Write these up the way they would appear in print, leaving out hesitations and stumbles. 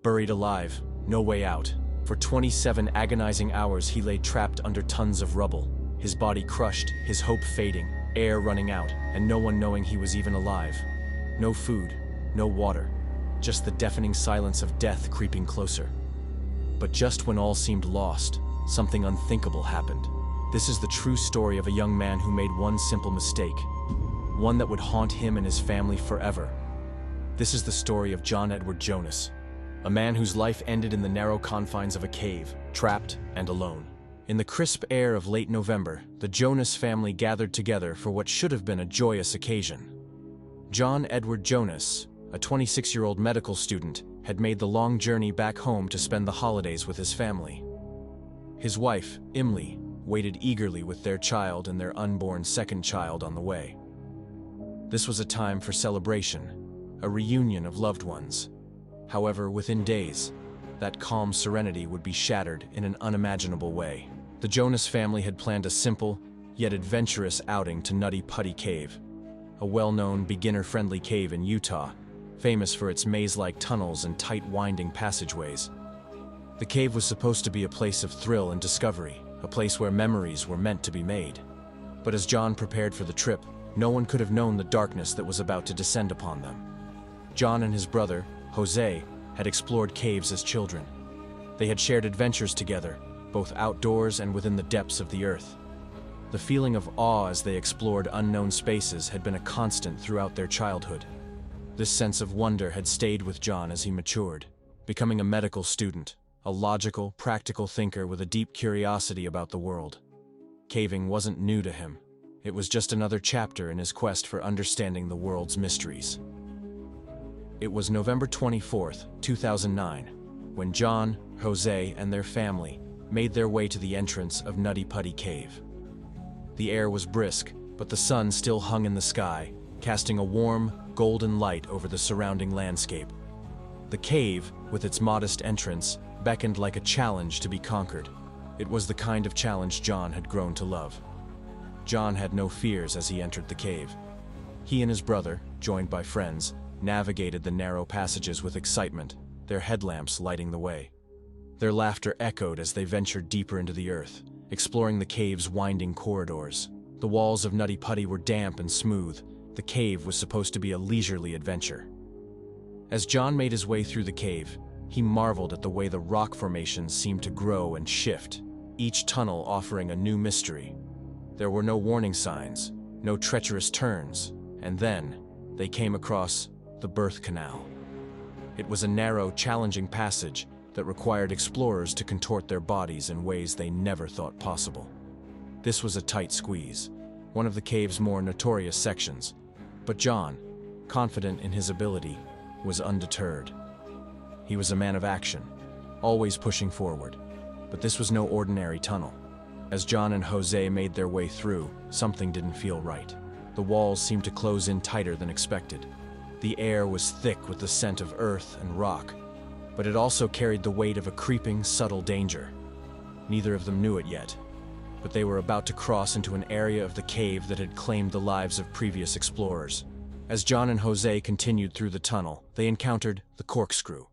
Buried alive, no way out. For 27 agonizing hours he lay trapped under tons of rubble, his body crushed, his hope fading, air running out, and no one knowing he was even alive. No food, no water, just the deafening silence of death creeping closer. But just when all seemed lost, something unthinkable happened. This is the true story of a young man who made one simple mistake, one that would haunt him and his family forever. This is the story of John Edward Jonas, a man whose life ended in the narrow confines of a cave, trapped and alone. In the crisp air of late November, the Jonas family gathered together for what should have been a joyous occasion. John Edward Jonas, a 26-year-old medical student, had made the long journey back home to spend the holidays with his family. His wife, Emily, waited eagerly with their child and their unborn second child on the way. This was a time for celebration, a reunion of loved ones. However, within days, that calm serenity would be shattered in an unimaginable way. The Jonas family had planned a simple, yet adventurous outing to Nutty Putty Cave, a well-known beginner-friendly cave in Utah, famous for its maze-like tunnels and tight winding passageways. The cave was supposed to be a place of thrill and discovery, a place where memories were meant to be made. But as John prepared for the trip, no one could have known the darkness that was about to descend upon them. John and his brother, Jose, had explored caves as children. They had shared adventures together, both outdoors and within the depths of the earth. The feeling of awe as they explored unknown spaces had been a constant throughout their childhood. This sense of wonder had stayed with John as he matured, becoming a medical student, a logical, practical thinker with a deep curiosity about the world. Caving wasn't new to him. It was just another chapter in his quest for understanding the world's mysteries. It was November 24th, 2009, when John, Jose, and their family made their way to the entrance of Nutty Putty Cave. The air was brisk, but the sun still hung in the sky, casting a warm, golden light over the surrounding landscape. The cave, with its modest entrance, beckoned like a challenge to be conquered. It was the kind of challenge John had grown to love. John had no fears as he entered the cave. He and his brother, joined by friends, navigated the narrow passages with excitement, their headlamps lighting the way. Their laughter echoed as they ventured deeper into the earth, exploring the cave's winding corridors. The walls of Nutty Putty were damp and smooth. The cave was supposed to be a leisurely adventure. As John made his way through the cave, he marveled at the way the rock formations seemed to grow and shift, each tunnel offering a new mystery. There were no warning signs, no treacherous turns, and then they came across the birth canal. It was a narrow, challenging passage that required explorers to contort their bodies in ways they never thought possible. This was a tight squeeze, one of the cave's more notorious sections, but John, confident in his ability, was undeterred. He was a man of action, always pushing forward, but this was no ordinary tunnel. As John and Jose made their way through, something didn't feel right. The walls seemed to close in tighter than expected. The air was thick with the scent of earth and rock, but it also carried the weight of a creeping, subtle danger. Neither of them knew it yet, but they were about to cross into an area of the cave that had claimed the lives of previous explorers. As John and Jose continued through the tunnel, they encountered the corkscrew,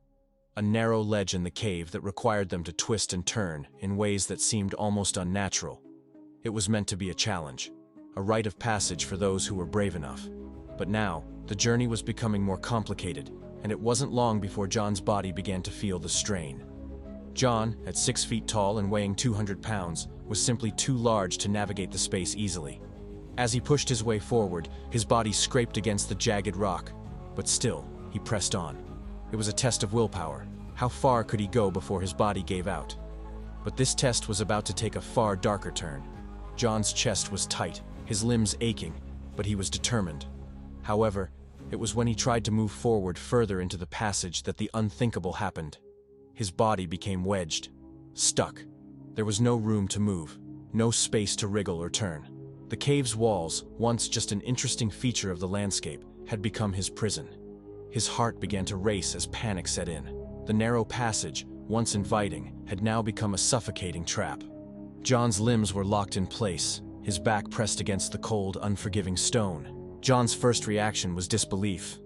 a narrow ledge in the cave that required them to twist and turn in ways that seemed almost unnatural. It was meant to be a challenge, a rite of passage for those who were brave enough. But now, the journey was becoming more complicated, and it wasn't long before John's body began to feel the strain. John, at 6 feet tall and weighing 200 pounds, was simply too large to navigate the space easily. As he pushed his way forward, his body scraped against the jagged rock, but still, he pressed on. It was a test of willpower. How far could he go before his body gave out? But this test was about to take a far darker turn. John's chest was tight, his limbs aching, but he was determined. However, it was when he tried to move forward further into the passage that the unthinkable happened. His body became wedged, stuck. There was no room to move, no space to wriggle or turn. The cave's walls, once just an interesting feature of the landscape, had become his prison. His heart began to race as panic set in. The narrow passage, once inviting, had now become a suffocating trap. John's limbs were locked in place, his back pressed against the cold, unforgiving stone. John's first reaction was disbelief.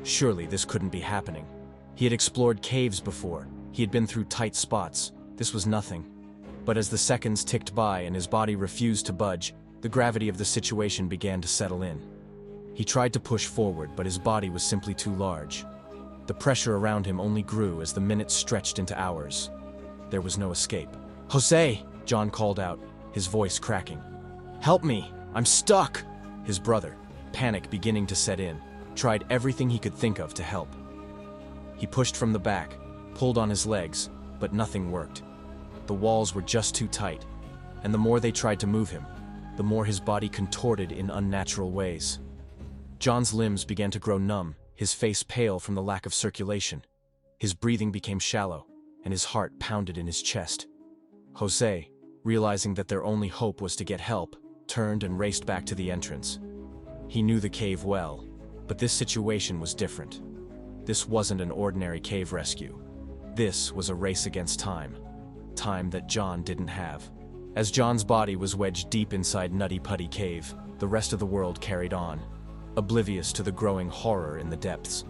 Surely this couldn't be happening. He had explored caves before. He had been through tight spots. This was nothing. But as the seconds ticked by and his body refused to budge, the gravity of the situation began to settle in. He tried to push forward, but his body was simply too large. The pressure around him only grew as the minutes stretched into hours. There was no escape. "Jose!" John called out, his voice cracking. "Help me! I'm stuck!" His brother, panic beginning to set in, tried everything he could think of to help. He pushed from the back, pulled on his legs, but nothing worked. The walls were just too tight, and the more they tried to move him, the more his body contorted in unnatural ways. John's limbs began to grow numb, his face pale from the lack of circulation. His breathing became shallow, and his heart pounded in his chest. Jose, realizing that their only hope was to get help, turned and raced back to the entrance. He knew the cave well, but this situation was different. This wasn't an ordinary cave rescue. This was a race against time. Time that John didn't have. As John's body was wedged deep inside Nutty Putty Cave, the rest of the world carried on, oblivious to the growing horror in the depths.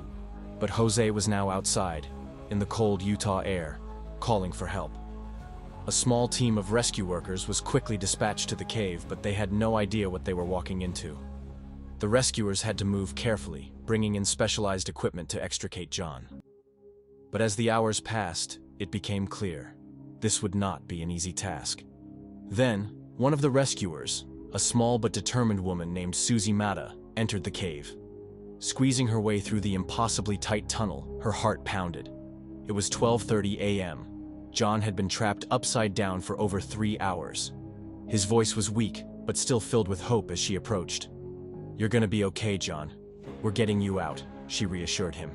But Jose was now outside, in the cold Utah air, calling for help. A small team of rescue workers was quickly dispatched to the cave, but they had no idea what they were walking into. The rescuers had to move carefully, bringing in specialized equipment to extricate John. But as the hours passed, it became clear. This would not be an easy task. Then, one of the rescuers, a small but determined woman named Susie Mata, entered the cave. Squeezing her way through the impossibly tight tunnel, her heart pounded. It was 12:30 a.m. John had been trapped upside down for over 3 hours. His voice was weak, but still filled with hope as she approached. "You're gonna be okay, John. We're getting you out," she reassured him.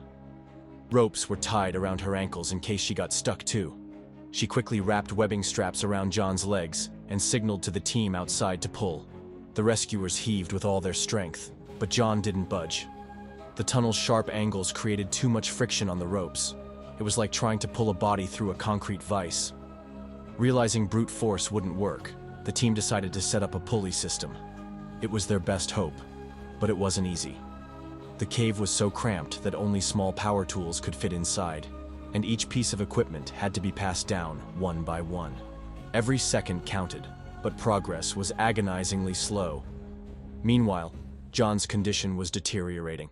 Ropes were tied around her ankles in case she got stuck too. She quickly wrapped webbing straps around John's legs and signaled to the team outside to pull. The rescuers heaved with all their strength, but John didn't budge. The tunnel's sharp angles created too much friction on the ropes. It was like trying to pull a body through a concrete vise. Realizing brute force wouldn't work, the team decided to set up a pulley system. It was their best hope, but it wasn't easy. The cave was so cramped that only small power tools could fit inside, and each piece of equipment had to be passed down one by one. Every second counted, but progress was agonizingly slow. Meanwhile, John's condition was deteriorating.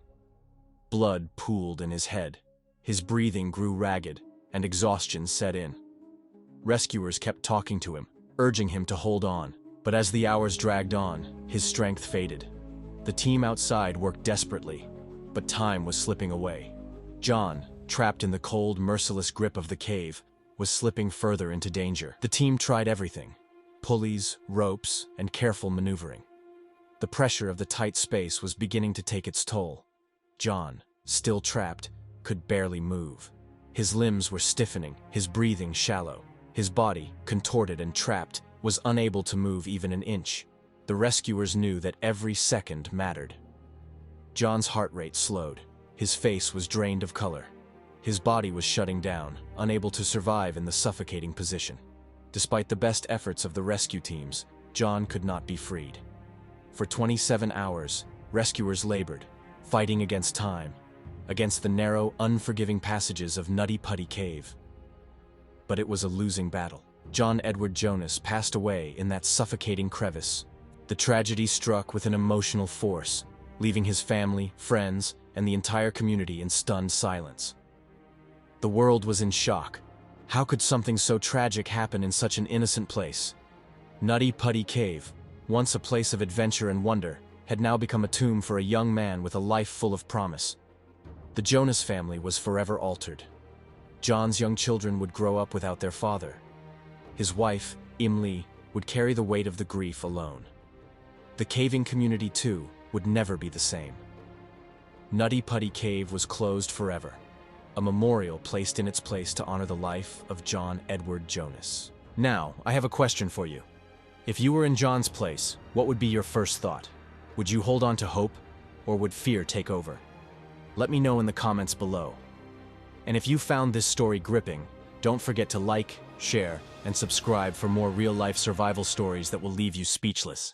Blood pooled in his head. His breathing grew ragged, and exhaustion set in. Rescuers kept talking to him, urging him to hold on, but as the hours dragged on, his strength faded. The team outside worked desperately, but time was slipping away. John, trapped in the cold, merciless grip of the cave, was slipping further into danger. The team tried everything: pulleys, ropes, and careful maneuvering. The pressure of the tight space was beginning to take its toll. John, still trapped, could barely move. His limbs were stiffening, his breathing shallow. His body, contorted and trapped, was unable to move even an inch. The rescuers knew that every second mattered. John's heart rate slowed. His face was drained of color. His body was shutting down, unable to survive in the suffocating position. Despite the best efforts of the rescue teams, John could not be freed. For 27 hours, rescuers labored, fighting against time, against the narrow, unforgiving passages of Nutty Putty Cave. But it was a losing battle. John Edward Jonas passed away in that suffocating crevice. The tragedy struck with an emotional force, leaving his family, friends, and the entire community in stunned silence. The world was in shock. How could something so tragic happen in such an innocent place? Nutty Putty Cave, once a place of adventure and wonder, had now become a tomb for a young man with a life full of promise. The Jonas family was forever altered. John's young children would grow up without their father. His wife, Imli, would carry the weight of the grief alone. The caving community, too, would never be the same. Nutty Putty Cave was closed forever, a memorial placed in its place to honor the life of John Edward Jonas. Now, I have a question for you. If you were in John's place, what would be your first thought? Would you hold on to hope, or would fear take over? Let me know in the comments below. And if you found this story gripping, don't forget to like, share, and subscribe for more real-life survival stories that will leave you speechless.